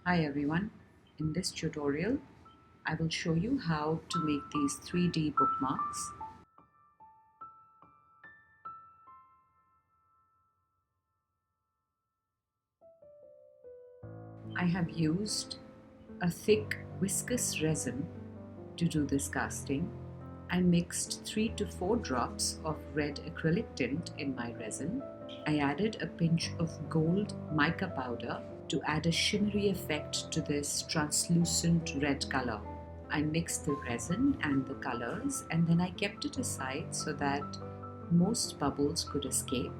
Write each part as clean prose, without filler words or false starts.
Hi everyone, in this tutorial I will show you how to make these 3D bookmarks. I have used a thick viscous resin to do this casting. I mixed 3 to 4 drops of red acrylic tint in my resin. I added a pinch of gold mica powder to add a shimmery effect to this translucent red color. I mixed the resin and the colors and then I kept it aside so that most bubbles could escape.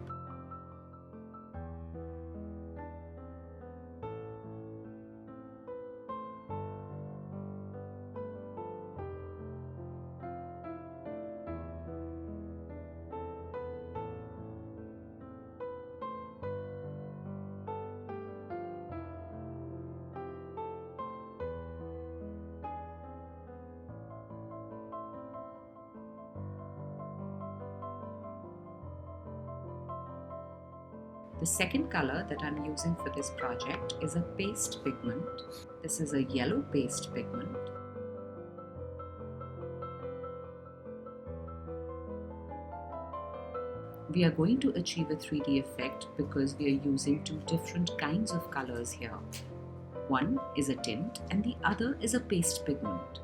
The second color that I'm using for this project is a paste pigment. This is a yellow paste pigment. We are going to achieve a 3D effect because we are using two different kinds of colors here. One is a tint and the other is a paste pigment.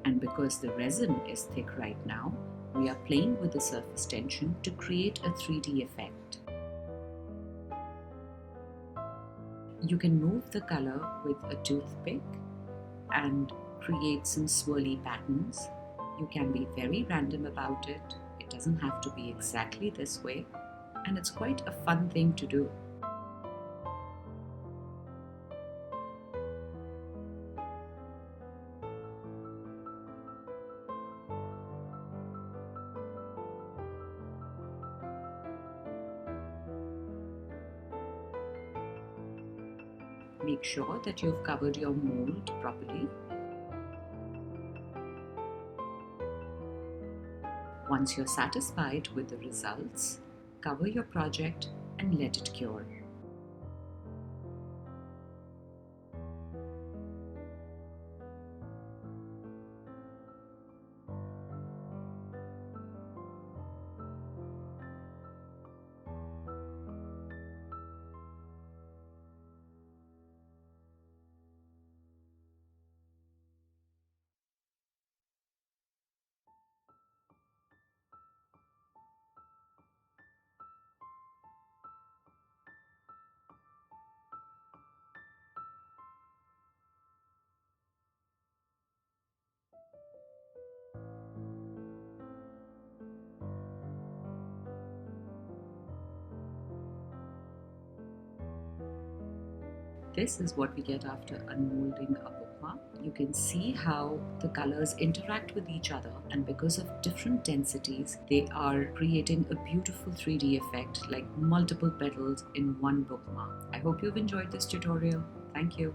And because the resin is thick right now, we are playing with the surface tension to create a 3D effect. You can move the color with a toothpick and create some swirly patterns. You can be very random about it. It doesn't have to be exactly this way, and it's quite a fun thing to do. Make sure that you've covered your mold properly. Once you're satisfied with the results, cover your project and let it cure. This is what we get after unmolding a bookmark. You can see how the colors interact with each other, and because of different densities, they are creating a beautiful 3D effect like multiple petals in one bookmark. I hope you've enjoyed this tutorial. Thank you.